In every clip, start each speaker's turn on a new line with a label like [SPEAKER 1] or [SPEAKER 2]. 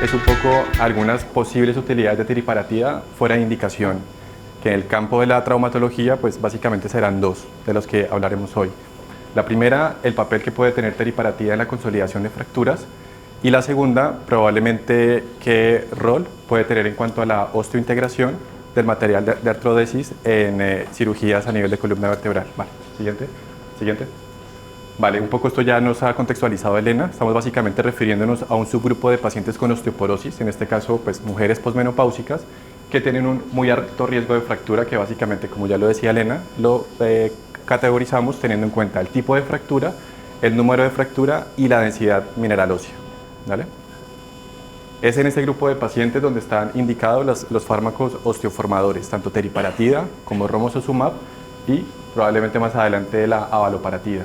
[SPEAKER 1] es un poco algunas posibles utilidades de teriparatida fuera de indicación, que en el campo de la traumatología pues básicamente serán dos de los que hablaremos hoy. La primera, el papel que puede tener teriparatida en la consolidación de fracturas, y la segunda, probablemente qué rol puede tener en cuanto a la osteointegración del material de artrodesis en cirugías a nivel de columna vertebral. Vale, siguiente. Vale, un poco esto ya nos ha contextualizado Elena. Estamos básicamente refiriéndonos a un subgrupo de pacientes con osteoporosis, en este caso pues mujeres posmenopáusicas que tienen un muy alto riesgo de fractura, que básicamente, como ya lo decía Elena, lo categorizamos teniendo en cuenta el tipo de fractura, el número de fractura y la densidad mineral ósea. ¿Vale? Es en este grupo de pacientes donde están indicados los fármacos osteoformadores, tanto teriparatida como romosozumab y probablemente más adelante la avaloparatida.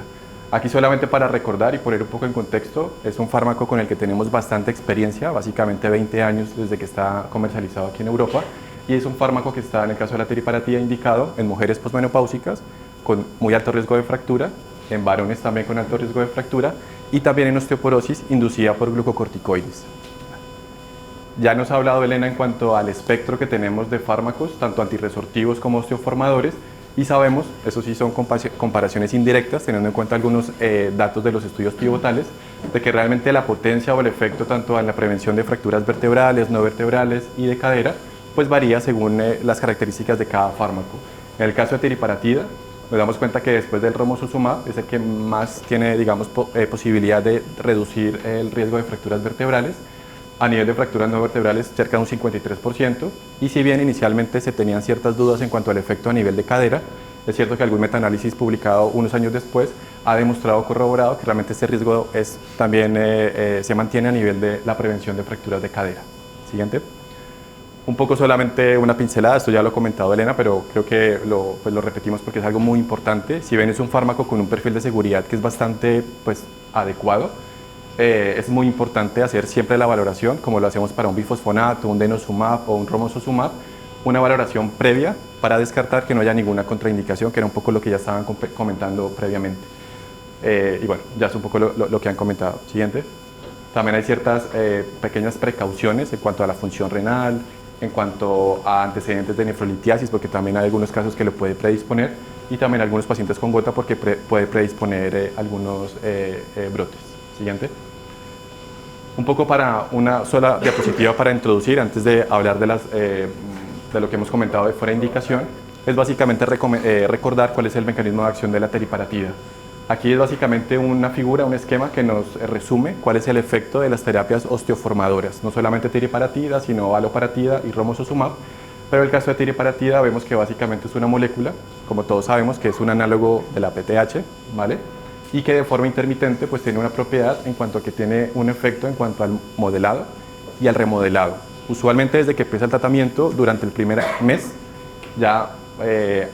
[SPEAKER 1] Aquí solamente para recordar y poner un poco en contexto, es un fármaco con el que tenemos bastante experiencia, básicamente 20 años desde que está comercializado aquí en Europa, y es un fármaco que está en el caso de la teriparatida indicado en mujeres posmenopáusicas con muy alto riesgo de fractura, en varones también con alto riesgo de fractura y también en osteoporosis inducida por glucocorticoides. Ya nos ha hablado Elena en cuanto al espectro que tenemos de fármacos, tanto antirresortivos como osteoformadores, y sabemos, eso sí son comparaciones indirectas, teniendo en cuenta algunos datos de los estudios pivotales, de que realmente la potencia o el efecto tanto en la prevención de fracturas vertebrales, no vertebrales y de cadera, pues varía según las características de cada fármaco. En el caso de teriparatida, nos damos cuenta que después del romosozumab es el que más tiene, digamos, posibilidad de reducir el riesgo de fracturas vertebrales. A nivel de fracturas no vertebrales, cerca de un 53%, y si bien inicialmente se tenían ciertas dudas en cuanto al efecto a nivel de cadera, es cierto que algún metaanálisis publicado unos años después ha demostrado, corroborado, que realmente este riesgo también se mantiene a nivel de la prevención de fracturas de cadera. Siguiente. Un poco solamente una pincelada, esto ya lo ha comentado Elena, pero creo que lo repetimos porque es algo muy importante. Si bien es un fármaco con un perfil de seguridad que es bastante adecuado, es muy importante hacer siempre la valoración, como lo hacemos para un bifosfonato, un denosumab o un romosozumab, una valoración previa para descartar que no haya ninguna contraindicación, que era un poco lo que ya estaban comentando previamente. Y bueno, ya es un poco lo que han comentado. Siguiente. También hay ciertas pequeñas precauciones en cuanto a la función renal, en cuanto a antecedentes de nefrolitiasis, porque también hay algunos casos que lo puede predisponer, y también algunos pacientes con gota porque puede predisponer algunos brotes. Siguiente. Un poco para una sola diapositiva para introducir, antes de hablar de lo que hemos comentado de fuera de indicación, es básicamente recordar cuál es el mecanismo de acción de la teriparatida. Aquí es básicamente una figura, un esquema que nos resume cuál es el efecto de las terapias osteoformadoras, no solamente teriparatida, sino valoparatida y romosozumab, pero en el caso de teriparatida vemos que básicamente es una molécula, como todos sabemos, que es un análogo de la PTH, ¿vale? Y que de forma intermitente pues tiene una propiedad en cuanto a que tiene un efecto en cuanto al modelado y al remodelado. Usualmente desde que empieza el tratamiento, durante el primer mes, ya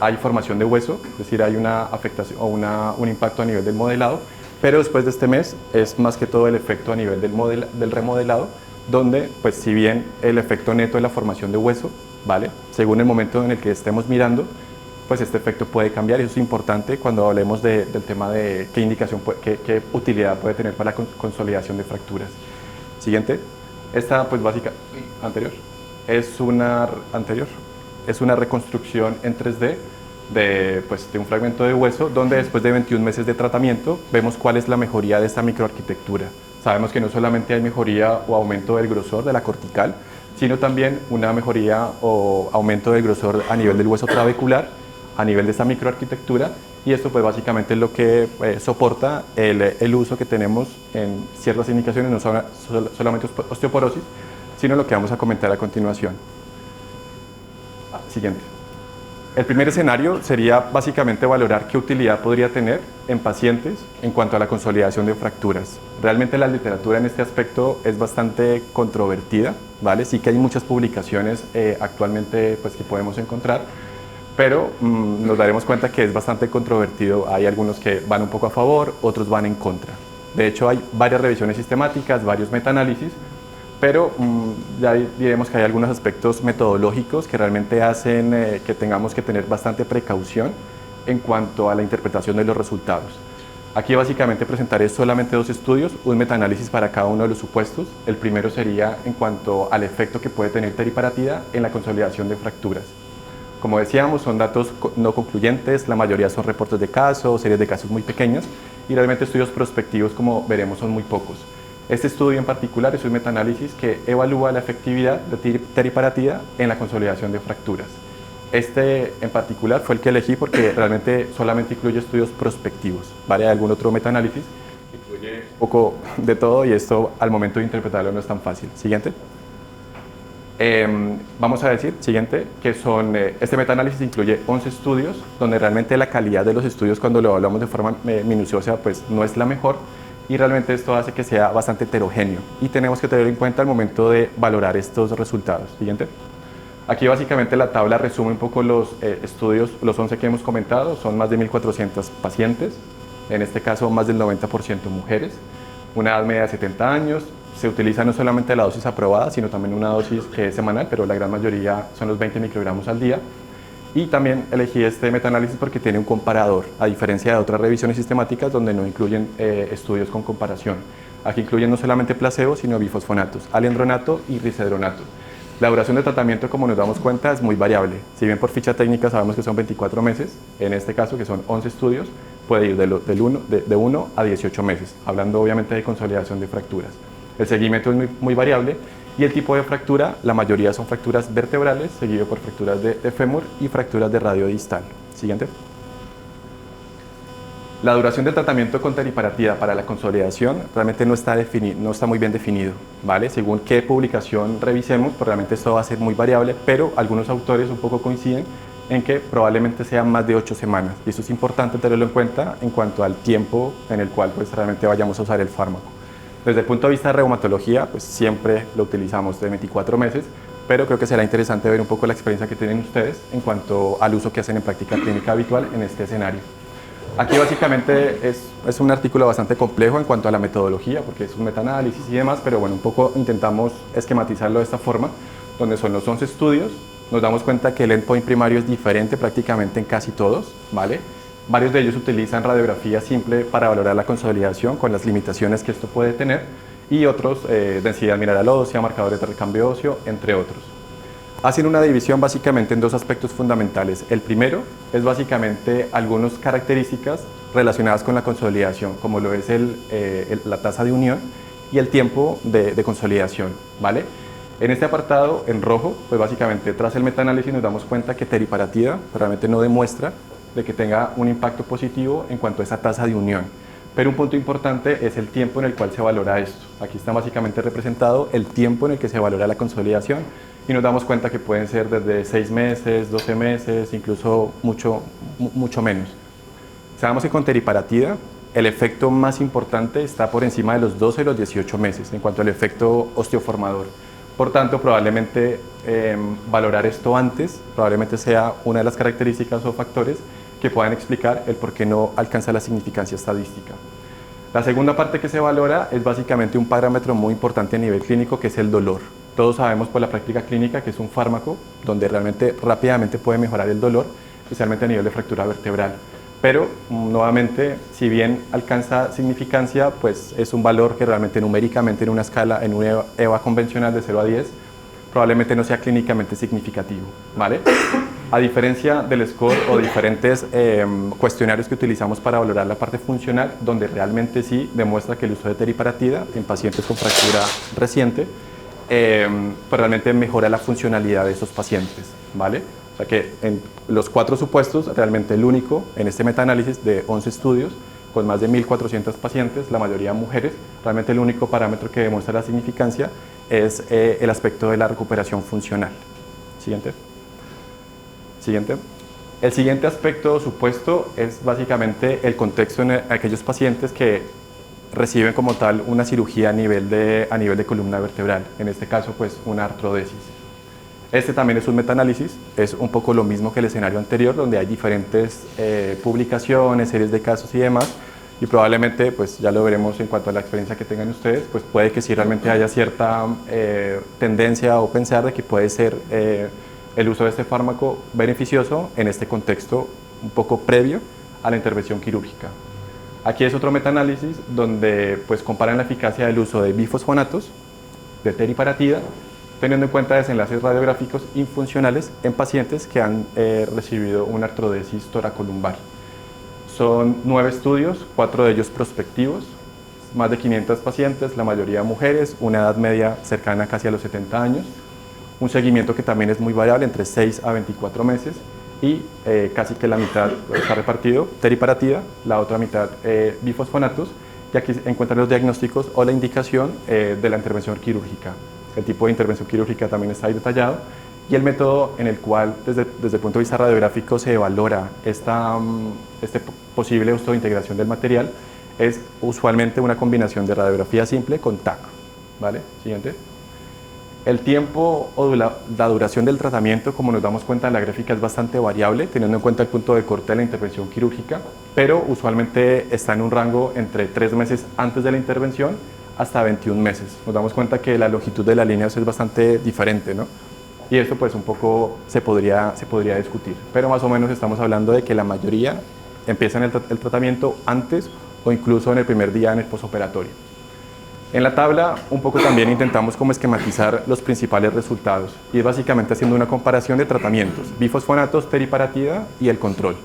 [SPEAKER 1] hay formación de hueso, es decir, hay una afectación o un impacto a nivel del modelado, pero después de este mes es más que todo el efecto a nivel del remodelado, donde pues si bien el efecto neto es la formación de hueso, ¿vale? Según el momento en el que estemos mirando, pues este efecto puede cambiar, y eso es importante cuando hablemos del tema de qué indicación, qué utilidad puede tener para la consolidación de fracturas. Siguiente. Esta pues básica, anterior, es una reconstrucción en 3D de un fragmento de hueso, donde después de 21 meses de tratamiento vemos cuál es la mejoría de esta microarquitectura. Sabemos que no solamente hay mejoría o aumento del grosor de la cortical, sino también una mejoría o aumento del grosor a nivel del hueso trabecular, a nivel de esta microarquitectura, y esto pues básicamente es lo que soporta el uso que tenemos en ciertas indicaciones, no solamente osteoporosis, sino lo que vamos a comentar a continuación. Siguiente. El primer escenario sería básicamente valorar qué utilidad podría tener en pacientes en cuanto a la consolidación de fracturas. Realmente la literatura en este aspecto es bastante controvertida, ¿vale? Sí que hay muchas publicaciones actualmente que podemos encontrar, pero nos daremos cuenta que es bastante controvertido. Hay algunos que van un poco a favor, otros van en contra. De hecho, hay varias revisiones sistemáticas, varios metaanálisis, pero ya diremos que hay algunos aspectos metodológicos que realmente hacen que tengamos que tener bastante precaución en cuanto a la interpretación de los resultados. Aquí básicamente presentaré solamente dos estudios, un metaanálisis para cada uno de los supuestos. El primero sería en cuanto al efecto que puede tener teriparatida en la consolidación de fracturas. Como decíamos, son datos no concluyentes, la mayoría son reportes de casos, series de casos muy pequeñas y realmente estudios prospectivos, como veremos, son muy pocos. Este estudio en particular es un metaanálisis que evalúa la efectividad de teriparatida en la consolidación de fracturas. Este en particular fue el que elegí porque realmente solamente incluye estudios prospectivos, ¿vale? Algún otro metaanálisis incluye un poco de todo y esto al momento de interpretarlo no es tan fácil. Siguiente. Vamos a decir, siguiente, que este metaanálisis incluye 11 estudios, donde realmente la calidad de los estudios cuando lo hablamos de forma minuciosa pues no es la mejor y realmente esto hace que sea bastante heterogéneo y tenemos que tener en cuenta al momento de valorar estos resultados. Siguiente. Aquí básicamente la tabla resume un poco los estudios, los 11 que hemos comentado, son más de 1.400 pacientes, en este caso más del 90% mujeres, una edad media de 70 años, se utiliza no solamente la dosis aprobada, sino también una dosis que es semanal, pero la gran mayoría son los 20 microgramos al día. Y también elegí este metaanálisis porque tiene un comparador, a diferencia de otras revisiones sistemáticas donde no incluyen estudios con comparación. Aquí incluyen no solamente placebo, sino bifosfonatos, alendronato y risedronato. La duración de tratamiento, como nos damos cuenta, es muy variable. Si bien por ficha técnica sabemos que son 24 meses, en este caso, que son 11 estudios, puede ir de 1 a 18 meses, hablando obviamente de consolidación de fracturas. El seguimiento es muy variable y el tipo de fractura, la mayoría son fracturas vertebrales, seguido por fracturas de fémur y fracturas de radio distal. Siguiente. La duración del tratamiento con teriparatida para la consolidación realmente no está muy bien definido, ¿vale? Según qué publicación revisemos, pues realmente esto va a ser muy variable, pero algunos autores un poco coinciden en que probablemente sean más de 8 semanas. Y eso es importante tenerlo en cuenta en cuanto al tiempo en el cual pues realmente vayamos a usar el fármaco. Desde el punto de vista de reumatología, pues siempre lo utilizamos de 24 meses, pero creo que será interesante ver un poco la experiencia que tienen ustedes en cuanto al uso que hacen en práctica clínica habitual en este escenario. Aquí básicamente es un artículo bastante complejo en cuanto a la metodología, porque es un metaanálisis y demás, pero bueno, un poco intentamos esquematizarlo de esta forma, donde son los 11 estudios, nos damos cuenta que el endpoint primario es diferente prácticamente en casi todos, ¿vale? Varios de ellos utilizan radiografía simple para valorar la consolidación con las limitaciones que esto puede tener y otros densidad mineral ósea, marcadores de recambio óseo, entre otros. Hacen una división básicamente en dos aspectos fundamentales. El primero es básicamente algunas características relacionadas con la consolidación, como lo es la tasa de unión y el tiempo de consolidación, ¿vale? En este apartado, en rojo, pues básicamente tras el metaanálisis nos damos cuenta que teriparatida realmente no demuestra de que tenga un impacto positivo en cuanto a esa tasa de unión. Pero un punto importante es el tiempo en el cual se valora esto. Aquí está básicamente representado el tiempo en el que se valora la consolidación y nos damos cuenta que pueden ser desde 6 meses, 12 meses, incluso mucho menos. Sabemos que con teriparatida el efecto más importante está por encima de los 12 y los 18 meses en cuanto al efecto osteoformador. Por tanto, probablemente valorar esto antes probablemente sea una de las características o factores que puedan explicar el por qué no alcanza la significancia estadística. La segunda parte que se valora es básicamente un parámetro muy importante a nivel clínico, que es el dolor. Todos sabemos por la práctica clínica que es un fármaco donde realmente rápidamente puede mejorar el dolor, especialmente a nivel de fractura vertebral. Pero nuevamente, si bien alcanza significancia, pues es un valor que realmente numéricamente en una escala, en un EVA convencional de 0 a 10, probablemente no sea clínicamente significativo, ¿vale? A diferencia del score o diferentes cuestionarios que utilizamos para valorar la parte funcional, donde realmente sí demuestra que el uso de teriparatida en pacientes con fractura reciente pues realmente mejora la funcionalidad de esos pacientes, ¿vale? O sea que en los 4 supuestos, realmente el único en este metaanálisis de 11 estudios, con más de 1.400 pacientes, la mayoría mujeres, realmente el único parámetro que demuestra la significancia es el aspecto de la recuperación funcional. Siguiente. Siguiente. El siguiente aspecto supuesto es básicamente el contexto en aquellos pacientes que reciben como tal una cirugía a nivel de columna vertebral, en este caso pues una artrodesis. Este también es un metaanálisis, es un poco lo mismo que el escenario anterior, donde hay diferentes publicaciones, series de casos y demás, y probablemente, pues ya lo veremos en cuanto a la experiencia que tengan ustedes, pues puede que sí realmente haya cierta tendencia o pensar de que puede ser el uso de este fármaco beneficioso en este contexto un poco previo a la intervención quirúrgica. Aquí es otro metaanálisis donde pues, comparan la eficacia del uso de bifosfonatos de teriparatida, teniendo en cuenta desenlaces radiográficos infuncionales en pacientes que han recibido una artrodesis toracolumbar. Son 9 estudios, 4 de ellos prospectivos, más de 500 pacientes, la mayoría mujeres, una edad media cercana casi a los 70 años, un seguimiento que también es muy variable, entre 6 a 24 meses, y casi que la mitad está repartido teriparatida, la otra mitad bifosfonatos, y aquí encuentran los diagnósticos o la indicación de la intervención quirúrgica. El tipo de intervención quirúrgica también está ahí detallado, y el método en el cual desde el punto de vista radiográfico se valora este posible uso de integración del material es usualmente una combinación de radiografía simple con TAC. ¿Vale? Siguiente. El tiempo o la duración del tratamiento, como nos damos cuenta en la gráfica, es bastante variable, teniendo en cuenta el punto de corte de la intervención quirúrgica, pero usualmente está en un rango entre 3 meses antes de la intervención hasta 21 meses. Nos damos cuenta que la longitud de la línea es bastante diferente, ¿no? Y esto pues un poco se podría discutir, pero más o menos estamos hablando de que la mayoría empiezan el tratamiento antes o incluso en el primer día en el posoperatorio. En la tabla un poco también intentamos como esquematizar los principales resultados y es básicamente haciendo una comparación de tratamientos, bifosfonatos, teriparatida y el control.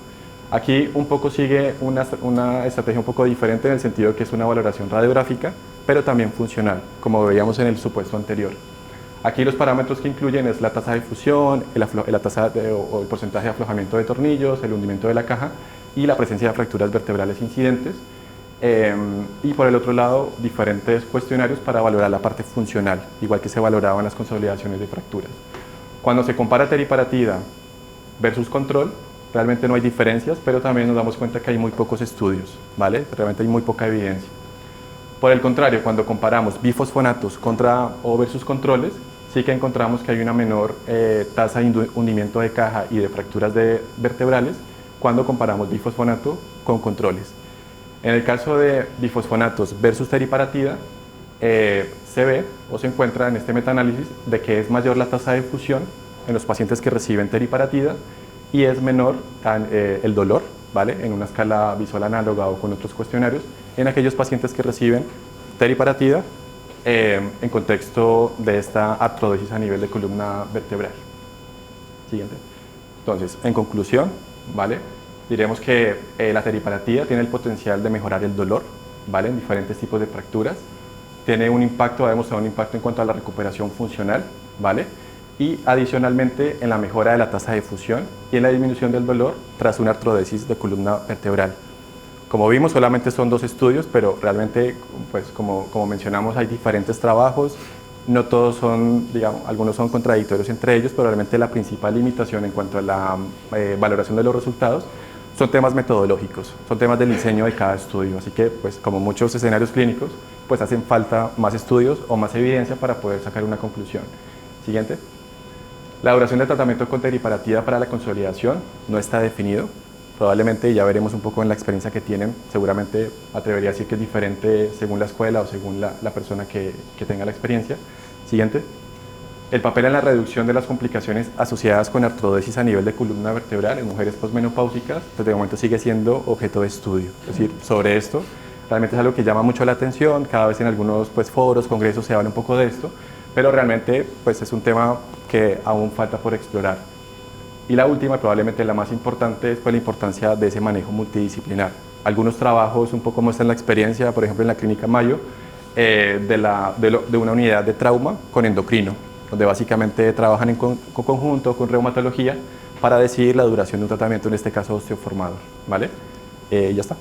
[SPEAKER 1] Aquí un poco sigue una estrategia un poco diferente en el sentido de que es una valoración radiográfica, pero también funcional, como veíamos en el supuesto anterior. Aquí los parámetros que incluyen es la tasa de fusión, la tasa o el porcentaje de aflojamiento de tornillos, el hundimiento de la caja y la presencia de fracturas vertebrales incidentes. Y por el otro lado, diferentes cuestionarios para valorar la parte funcional, igual que se valoraban las consolidaciones de fracturas. Cuando se compara teriparatida versus control, realmente no hay diferencias, pero también nos damos cuenta que hay muy pocos estudios, ¿vale? Realmente hay muy poca evidencia. Por el contrario, cuando comparamos bifosfonatos contra o versus controles, sí que encontramos que hay una menor tasa de hundimiento de caja y de fracturas vertebrales cuando comparamos bifosfonato con controles. En el caso de bifosfonatos versus teriparatida, se ve o se encuentra en este metaanálisis de que es mayor la tasa de fusión en los pacientes que reciben teriparatida y es menor el dolor, ¿vale? En una escala visual análoga o con otros cuestionarios, en aquellos pacientes que reciben teriparatida en contexto de esta artrodesis a nivel de columna vertebral. Siguiente. Entonces, en conclusión, ¿vale? Diremos que la teriparatida tiene el potencial de mejorar el dolor, ¿vale? En diferentes tipos de fracturas. Tiene un impacto, ha demostrado un impacto en cuanto a la recuperación funcional, ¿vale? Y adicionalmente en la mejora de la tasa de fusión y en la disminución del dolor tras una artrodesis de columna vertebral. Como vimos, solamente son 2 estudios, pero realmente, pues, como mencionamos, hay diferentes trabajos. No todos son, digamos, algunos son contradictorios entre ellos, pero realmente la principal limitación en cuanto a la valoración de los resultados son temas metodológicos, son temas del diseño de cada estudio. Así que, pues, como muchos escenarios clínicos, pues hacen falta más estudios o más evidencia para poder sacar una conclusión. Siguiente. La duración del tratamiento con teriparatida para la consolidación no está definido. Probablemente, ya veremos un poco en la experiencia que tienen, seguramente atrevería a decir que es diferente según la escuela o según la persona que tenga la experiencia. Siguiente. El papel en la reducción de las complicaciones asociadas con artrodesis a nivel de columna vertebral en mujeres posmenopáusicas, desde el momento sigue siendo objeto de estudio. Es decir, sobre esto, realmente es algo que llama mucho la atención, cada vez en algunos foros, congresos se habla un poco de esto, pero realmente pues, es un tema que aún falta por explorar. Y la última, probablemente la más importante, es la importancia de ese manejo multidisciplinar. Algunos trabajos un poco muestran la experiencia, por ejemplo en la Clínica Mayo, de una unidad de trauma con endocrino, donde básicamente trabajan en conjunto con reumatología para decidir la duración de un tratamiento, en este caso osteoformador. ¿Vale? Ya está.